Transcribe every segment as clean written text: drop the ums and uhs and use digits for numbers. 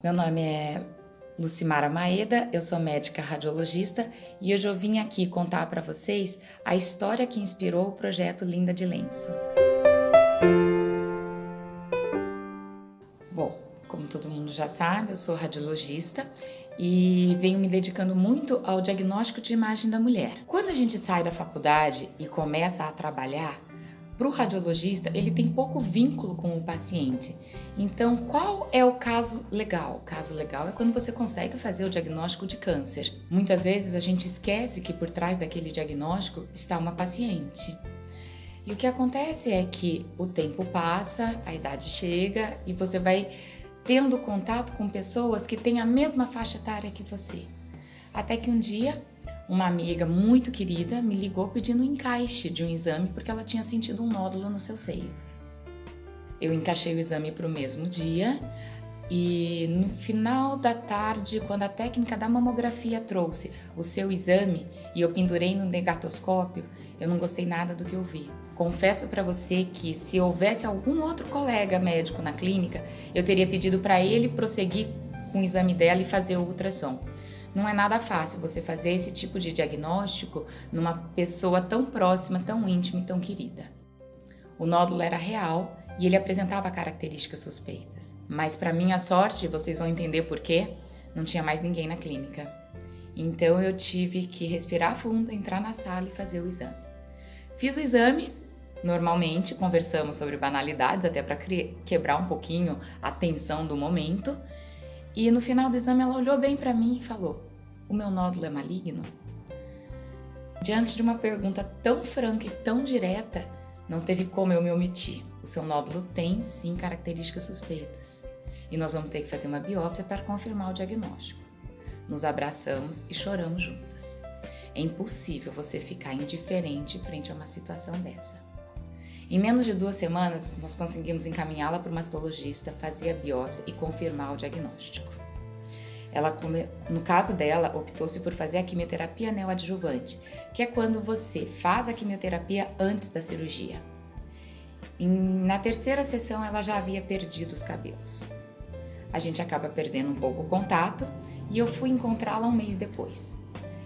Meu nome é Lucimara Maeda, eu sou médica radiologista e hoje eu vim aqui contar para vocês a história que inspirou o projeto Linda de Lenço. Bom, como todo mundo já sabe, eu sou radiologista e venho me dedicando muito ao diagnóstico de imagem da mulher. Quando a gente sai da faculdade e começa a trabalhar, para o radiologista, ele tem pouco vínculo com o paciente. Então, qual é o caso legal? O caso legal é quando você consegue fazer o diagnóstico de câncer. Muitas vezes a gente esquece que por trás daquele diagnóstico está uma paciente. E o que acontece é que o tempo passa, a idade chega e você vai tendo contato com pessoas que têm a mesma faixa etária que você. Até que um dia, uma amiga muito querida me ligou pedindo um encaixe de um exame porque ela tinha sentido um nódulo no seu seio. Eu encaixei o exame para o mesmo dia e no final da tarde, quando a técnica da mamografia trouxe o seu exame e eu pendurei no negatoscópio, eu não gostei nada do que eu vi. Confesso para você que se houvesse algum outro colega médico na clínica, eu teria pedido para ele prosseguir com o exame dela e fazer o ultrassom. Não é nada fácil você fazer esse tipo de diagnóstico numa pessoa tão próxima, tão íntima e tão querida. O nódulo era real e ele apresentava características suspeitas. Mas para minha sorte, vocês vão entender por quê, não tinha mais ninguém na clínica. Então eu tive que respirar fundo, entrar na sala e fazer o exame. Fiz o exame, normalmente conversamos sobre banalidades, até para quebrar um pouquinho a tensão do momento. E no final do exame ela olhou bem para mim e falou: "O meu nódulo é maligno?" Diante de uma pergunta tão franca e tão direta, não teve como eu me omitir. O seu nódulo tem, sim, características suspeitas. E nós vamos ter que fazer uma biópsia para confirmar o diagnóstico. Nos abraçamos e choramos juntas. É impossível você ficar indiferente frente a uma situação dessa. Em menos de 2 semanas, nós conseguimos encaminhá-la para o mastologista, fazer a biópsia e confirmar o diagnóstico. No caso dela, optou-se por fazer a quimioterapia neoadjuvante, que é quando você faz a quimioterapia antes da cirurgia. Na 3ª sessão, ela já havia perdido os cabelos. A gente acaba perdendo um pouco o contato e eu fui encontrá-la um mês depois.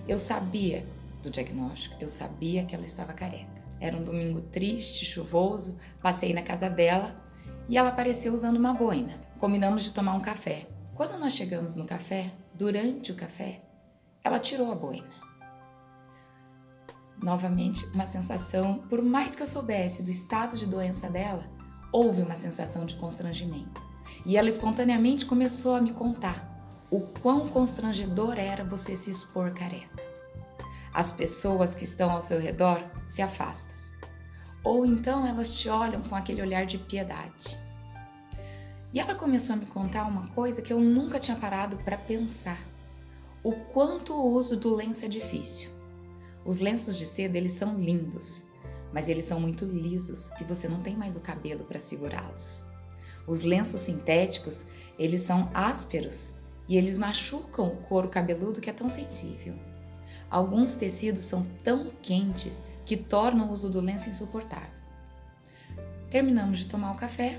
Eu sabia do diagnóstico, eu sabia que ela estava careca. Era um domingo triste, chuvoso, passei na casa dela e ela apareceu usando uma boina. Combinamos de tomar um café. Quando nós chegamos no café, durante o café, ela tirou a boina. Novamente, uma sensação, por mais que eu soubesse do estado de doença dela, houve uma sensação de constrangimento. E ela espontaneamente começou a me contar o quão constrangedor era você se expor careca. As pessoas que estão ao seu redor se afastam. Ou então elas te olham com aquele olhar de piedade. E ela começou a me contar uma coisa que eu nunca tinha parado para pensar. O quanto o uso do lenço é difícil. Os lenços de seda, eles são lindos, mas eles são muito lisos e você não tem mais o cabelo para segurá-los. Os lenços sintéticos, eles são ásperos e eles machucam o couro cabeludo que é tão sensível. Alguns tecidos são tão quentes que tornam o uso do lenço insuportável. Terminamos de tomar o café,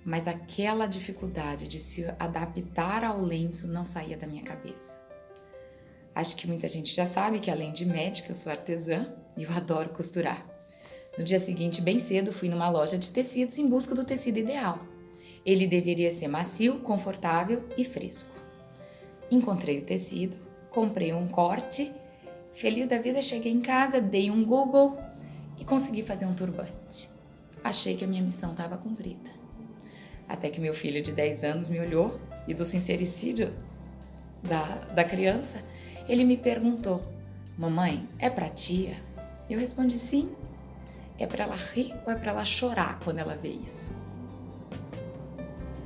mas aquela dificuldade de se adaptar ao lenço não saía da minha cabeça. Acho que muita gente já sabe que, além de médica, eu sou artesã e eu adoro costurar. No dia seguinte, bem cedo, fui numa loja de tecidos em busca do tecido ideal. Ele deveria ser macio, confortável e fresco. Encontrei o tecido, comprei um corte, feliz da vida cheguei em casa, dei um Google e consegui fazer um turbante. Achei que a minha missão estava cumprida. Até que meu filho de 10 anos me olhou e do sincericídio da criança, ele me perguntou: "Mamãe, é pra tia?" Eu respondi: "Sim." É para ela rir ou é para ela chorar quando ela vê isso?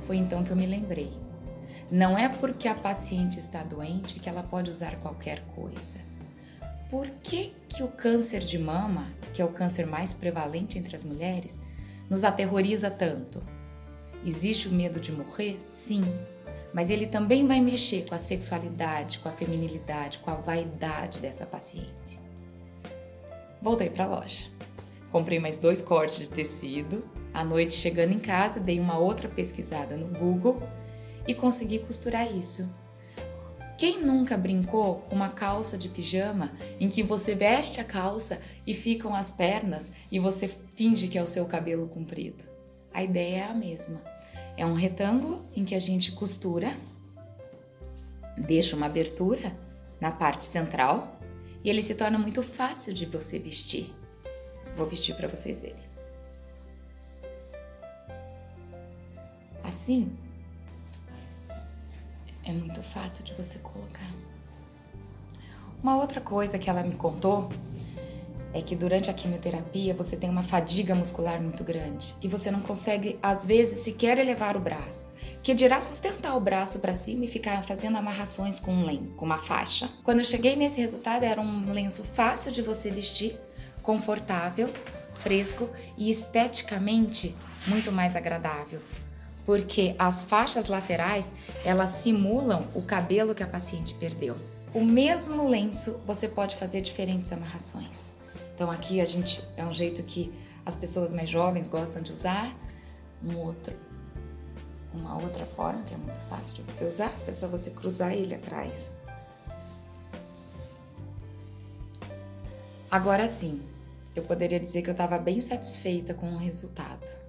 Foi então que eu me lembrei. Não é porque a paciente está doente que ela pode usar qualquer coisa. Por que o câncer de mama, que é o câncer mais prevalente entre as mulheres, nos aterroriza tanto? Existe o medo de morrer? Sim. Mas ele também vai mexer com a sexualidade, com a feminilidade, com a vaidade dessa paciente. Voltei para a loja. Comprei mais 2 cortes de tecido. À noite, chegando em casa, dei uma outra pesquisada no Google e conseguir costurar isso. Quem nunca brincou com uma calça de pijama em que você veste a calça e ficam as pernas e você finge que é o seu cabelo comprido? A ideia é a mesma. É um retângulo em que a gente costura, deixa uma abertura na parte central e ele se torna muito fácil de você vestir. Vou vestir para vocês verem. Assim, é muito fácil de você colocar. Uma outra coisa que ela me contou é que durante a quimioterapia você tem uma fadiga muscular muito grande e você não consegue, às vezes, sequer elevar o braço. Que dirá sustentar o braço para cima e ficar fazendo amarrações com um lenço, com uma faixa. Quando eu cheguei nesse resultado, era um lenço fácil de você vestir, confortável, fresco e esteticamente muito mais agradável. Porque as faixas laterais, elas simulam o cabelo que a paciente perdeu. O mesmo lenço, você pode fazer diferentes amarrações. Então aqui é um jeito que as pessoas mais jovens gostam de usar, uma outra forma que é muito fácil de você usar, é só você cruzar ele atrás. Agora sim, eu poderia dizer que eu estava bem satisfeita com o resultado.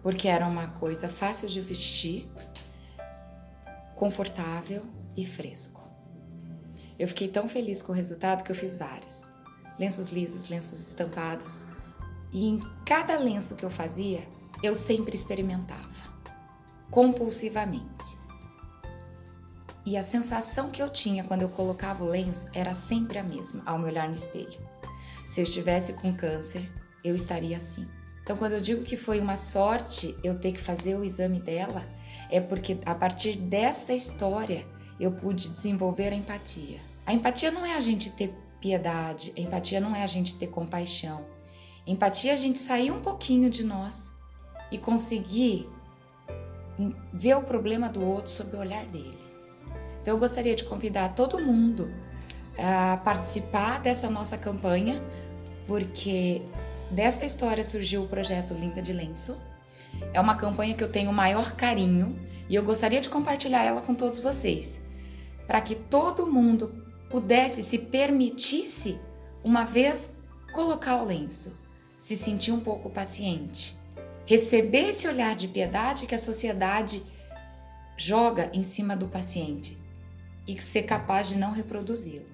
Porque era uma coisa fácil de vestir, confortável e fresco. Eu fiquei tão feliz com o resultado que eu fiz vários. Lenços lisos, lenços estampados. E em cada lenço que eu fazia, eu sempre experimentava, compulsivamente. E a sensação que eu tinha quando eu colocava o lenço era sempre a mesma, ao me olhar no espelho. Se eu estivesse com câncer, eu estaria assim. Então, quando eu digo que foi uma sorte eu ter que fazer o exame dela, é porque a partir desta história eu pude desenvolver a empatia. A empatia não é a gente ter piedade, a empatia não é a gente ter compaixão. Empatia é a gente sair um pouquinho de nós e conseguir ver o problema do outro sob o olhar dele. Então, eu gostaria de convidar todo mundo a participar dessa nossa campanha, porque desta história surgiu o projeto Linda de Lenço. É uma campanha que eu tenho o maior carinho e eu gostaria de compartilhar ela com todos vocês, para que todo mundo pudesse, se permitisse, uma vez colocar o lenço, se sentir um pouco paciente, receber esse olhar de piedade que a sociedade joga em cima do paciente e ser capaz de não reproduzi-lo.